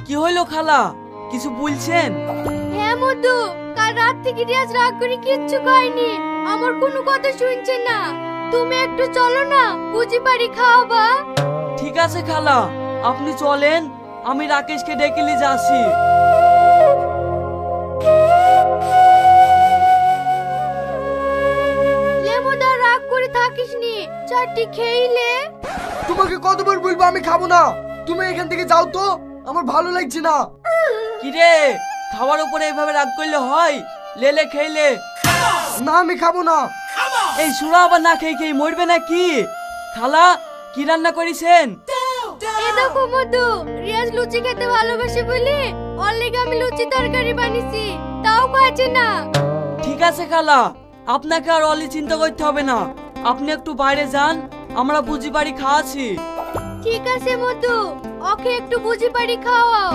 কি হইলো খালা, কিছু বলছেন? হ্যাঁ মধু, কাল রাত থেকে রিয়াজ রাগ করে কিচ্ছু খায়নি, আমার কোনো কথা শুনছে না। তুমি একটু চলো না, বুঝি পারি খাওয়াবা। ঠিক আছে খালা, আপনি চলেন, আমি রাকেশকে ডেকে নিয়ে যাচ্ছি। লেমুদা রাগ করে থাকিস নি, চারটি খেইলে। তোমাকে কতবার বলবো আমি খাবো না, তুমি এখান থেকে যাও তো, আমার ভালো লাগছে না। কিরে, খাওয়ার উপরে এইভাবে রাগ করলে হয়? লেলে খেইলে। না আমি খাবো না। এই সুরা আবার না খেয়ে খেয়ে মরবে নাকি? খালা, কি রান্না করেছেন? এই দেখো মধু, রিয়াজ লুচি খেতে ভালোবাসে বলে ওর লেগে আমি লুচি তরকারি বানিয়েছি, তাও খাচ্ছে না। ঠিক আছে খালা, আপনাকে আর অলি চিন্তা করতে হবে না, আপনি একটু বাইরে যান, আমরা বুঝি বাড়ি খাওয়াছি। ঠিক আছে মধু, ওকে একটু বুঝি পারি খাওয়াও।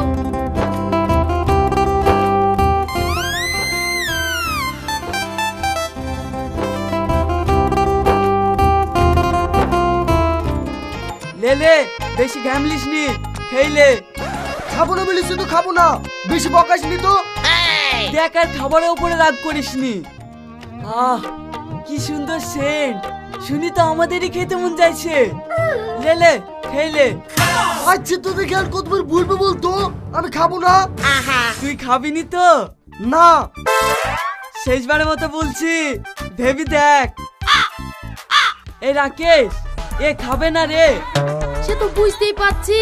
লেলে, বেশি ঘামলিস নি, খেইলে। খাবো না বলিস তো খাবো না, বেশি বকাস নি তো। দেখ আর খাবারের উপরে রাগ করিস নি। আহ, কি সুন্দর সেন্ট, শুনি তো আমাদেরই খেতে মন যাইছে। লেলে, খেইলে। আচ্ছা তোদেরকে আর কতবার বলবো বলতো, আমি খাবো না। তুই খাবিনি তো? না। শেষবারের মতো বলছি, ভেবি দেখ। এই রাকেশ, এ খাবে না রে। সে তো বুঝতেই পাচ্ছি,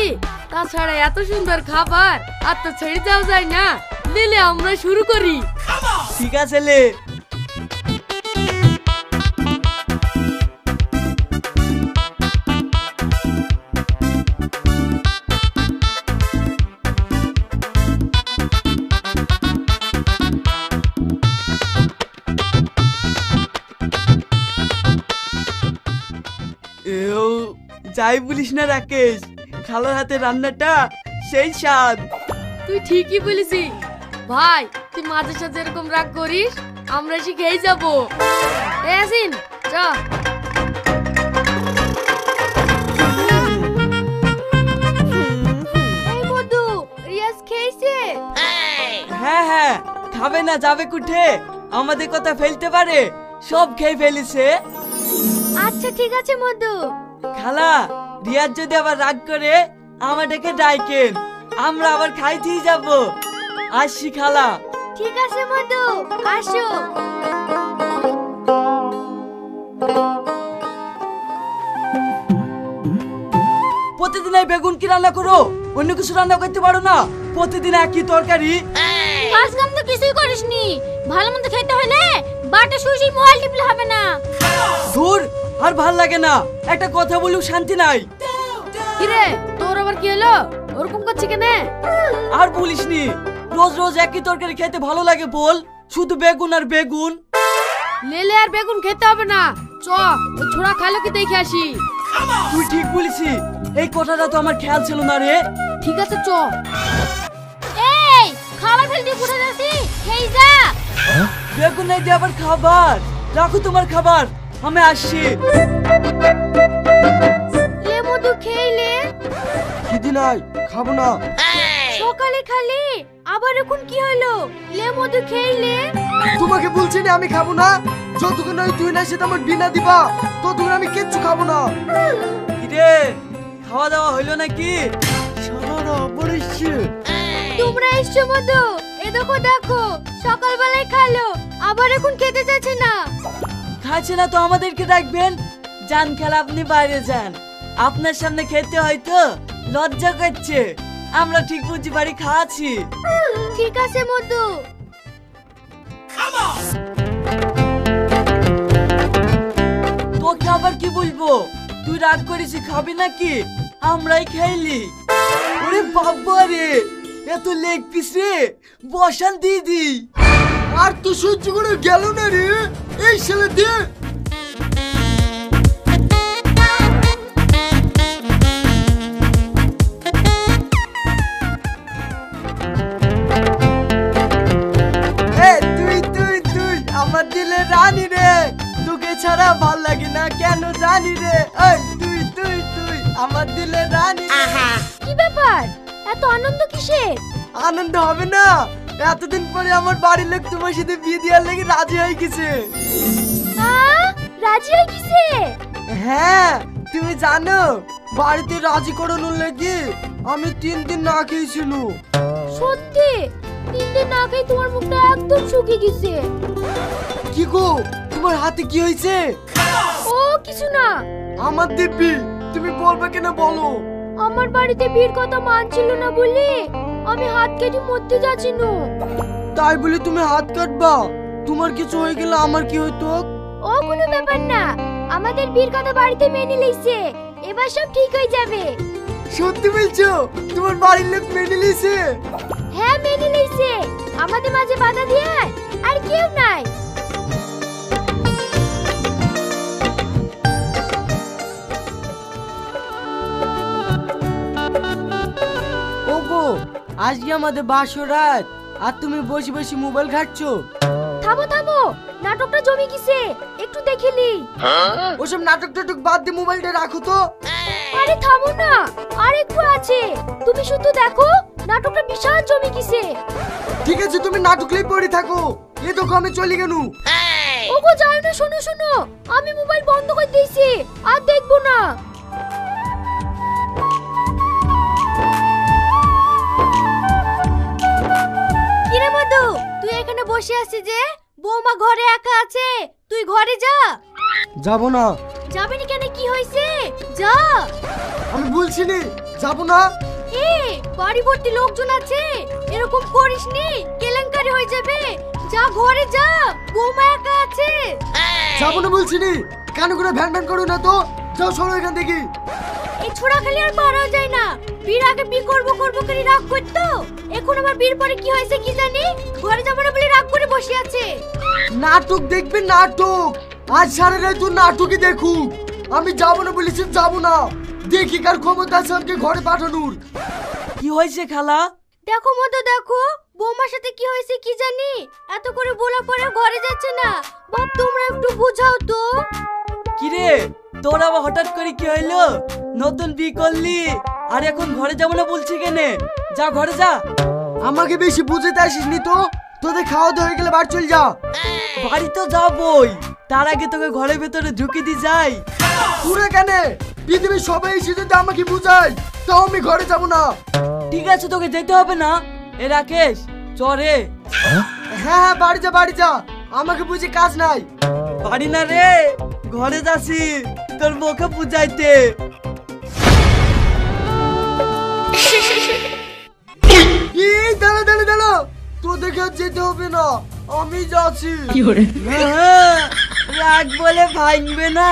তাছাড়া এত সুন্দর খাবার আর তো ছেড়ে যাওয়া যায় না। নিলে আমরা শুরু করি। ঠিক আছে লে। যাই বলিস না রাকেশ, খালার হাতে রান্নাটা সেই স্বাদ। তুই ঠিকই বলেছিস ভাই, তুই মাঝে সাঝে এরকম রাগ করিস, আমরা শিখেই যাবো। আসিন চ। এই মধু, রিয়াজ খেয়েছে? হ্যাঁ হ্যাঁ, খাবে না যাবে কুঠে, আমাদের কথা ফেলতে পারে, সব খেয়ে ফেলেছে। আচ্ছা ঠিক আছে মধু। খালা, রিয়াজ যদি আবার রাগ করে আমাদেরকে ডাইকেন, আমরা আবার খাইতেই যাব। আসি খালা। ঠিক আছে মধু, আসো। প্রতিদিন এই বেগুন কি রান্না করো, অন্য কিছু রান্না করতে পারো না? প্রতিদিন একই তরকারি। আজকাল তো কিছুই করিসনি, ভালো মন্দ খেতে হলে বাটা শুয়ে শুয়ে মোবাইল টিপলে হবে না। ধুর, আর ভাল লাগে না, একটা কথা বলেও শান্তি নাই। কিরে, তোর আবার কি হলো? ওরকম করছিস কেন? আর বলিসনি, রোজ রোজ একই তরকারি খেতে ভালো লাগে বল, শুধু বেগুন আর বেগুন। লেলে আর বেগুন খেতে হবে না, চ ও ছোড়া খালো কি দেখে আসি। তুই ঠিক বলিসি, এই কথাটা তো আমার খেয়াল ছিল না রে। ঠিক আছে চ। এই খাবার ফেলতে কোথা যাচ্ছি, খেয়ে যা। বেগুন নাই দিয়ে আবার খাবার, রাখো তোমার খাবার, আমি আসছি। লে মধু খেইলে। খিদি নাই, খাবো না। সকালে খালি, আবার এখন কি হলো? লে মধু খেইলে। তোমাকে বলছি না আমি খাবো না, যতক্ষণ নয় তুই না সেটা আমার বিনা দিবা, ততক্ষণ আমি কিচ্ছু খাবো না। কিরে, খাওয়া দাওয়া হইলো নাকি? সারা বলিসছে। তোমরা এসছো মধু, এ দেখো দেখো, সকালবেলায় খালো, আবার এখন খেতে যাচ্ছে না। খাচ্ছে না তো আমাদেরকে ডাকবেন। যান খেলা, আপনি বাইরে যান, আপনার সামনে খেতে হয়তো লজ্জা করছে, আমরা ঠিক বুঝি বাড়ি খাওয়াছি। ঠিক আছে মধু। তোকে আবার কি বলবো, তুই রাগ করেছি খাবি নাকি? আমরাই খাইলি। ওরে বাবা রে, এত লেগ পিস রে, বসান দিদি। আর তো সহ্য করে গেল না রে, এই ছেলে দে। আমার দিলে রানী রে, তোকে ছাড়া ভাল লাগে না কেন জানি রে। এই তুই তুই তুই আমার দিলে রানী। কি ব্যাপার, এত এত আনন্দ কিসের? আনন্দ হবে না? এতদিন পরে আমার বাড়ির লোক তোমার সাথে বিয়ে দেওয়ার লেগে রাজি হয়ে গেছে। রাজি হয়ে গেছে? হ্যাঁ, তুমি জানো বাড়িতে রাজি করানোর লেগে আমি 3 দিন না খেয়েছিল। সত্যি? 3 দিন না খেয়ে তোমার মুখটা একদম শুকিয়ে গেছে। কি গো, তোমার হাতে কি হয়েছে? ও কিছু না। আমার দিব্যি, তুমি বলবে কেন বলো। আমার বাড়িতে বিয়ের কথা মানছিল না বলে আমি হাত কেটে মরতে যাচ্ছি না। তাই বলে তুমি হাত কাটবা? তোমার কিছু হয়ে গেলে আমার কি হইতো? ও কোনো ব্যাপার না, আমাদের বিয়ের কথা বাড়িতে মেনে নিয়েছে, এবার সব ঠিক হয়ে যাবে। সত্যি বলছো? তোমার বাড়ির লোক মেনে নিয়েছে? হ্যাঁ মেনে নিয়েছে, আমাদের মাঝে বাধা দিয়ে আর কেউ নাই। ওগো, আজকে আমাদের বাসরাত আর তুমি বসে বসে মোবাইল ঘাটছো। থামো থামো, নাটকটা জমে গেছে, একটু দেখেলি। ওসব নাটক টাটক বাদ দিয়ে মোবাইলটা রাখো তো। আরে থামো না, আর একটু আছে, তুমি শুধু দেখো, নাটকটা বিশাল জমে গেছে। ঠিক আছে, তুমি নাটকলেই পড়ে থাকো, এ দেখো আমি চলে গেল। ওগো যাও না, শোনো শোনো, আমি মোবাইল বন্ধ করে দিয়েছি, আর দেখবো না। কিরে মধু, তুই এখানে বসে আছিস যে? বৌমা ঘরে একা আছে, তুই ঘরে যা। যাব না। যাবি না কেন, কি হয়েছে? যা। আমি বলছি নি যাব না। এ বাড়ি ভর্তি লোকজন আছে, এরকম করিস নি, কেলেঙ্কারি হয়ে যাবে। যা ঘরে যা, বৌমা একা আছে। যাব না বলছি নি, কেন করে ভ্যান ভ্যান করো না তো। যাও, সরো এখান থেকে। এই ছোড়া খালি আর পারা যায় না, বিয়ের আগে বিয়ে করবো করবো করে রাগ করতো, এখন আবার বিয়ের পরে কি হয়েছে কি জানি, ঘরে যাবো না বলে রাগ করে বসে আছে। নাটক দেখবে নাটক, আজ সারা রাত তো নাটকই দেখুক। আমি যাব না বলেছি, যাব না। দেখি কার ক্ষমতা আছে আমাকে ঘরে পাঠানোর। কি হয়েছে খালা? দেখো মতো দেখো, বৌমার সাথে কি হয়েছে কি জানি, এত করে বলার পরে ঘরে যাচ্ছে না। বাপ তোমরা একটু বুঝাও তো। কিরে, তোর আবার হঠাৎ করে কি হইলো? নতুন বিয়ে করলি আর এখন ঘরে যাবো না বলছি কেনে? যা ঘরে যা। আমাকে বেশি বুঝাতে আসিস নি তো, তোদের খাওয়া দাওয়া হয়ে গেলে বাড়ি চল যা। বাড়ি তো যাবই, তার আগে তোকে ঘরের ভেতরে ঢুকে দি যাই। পুরো কেন? পৃথিবীর সবাই এসে যদি আমাকে বুঝায়, তাও আমি ঘরে যাব না। ঠিক আছে, তোকে যেতে হবে না। এ রাকেশ, চরে। হ্যাঁ হ্যাঁ, বাড়ি যা বাড়ি যা, আমাকে বুঝে কাজ নাই। বাড়ি না রে, ঘরে যাচ্ছি তোর মুখে বুঝাইতে। এই দাঁড়া দাঁড়া দাঁড়া, তোদেরকে আর যেতে হবে না, আমি যাচ্ছি। হ্যাঁ, রাগ বলে ভাঙবে না।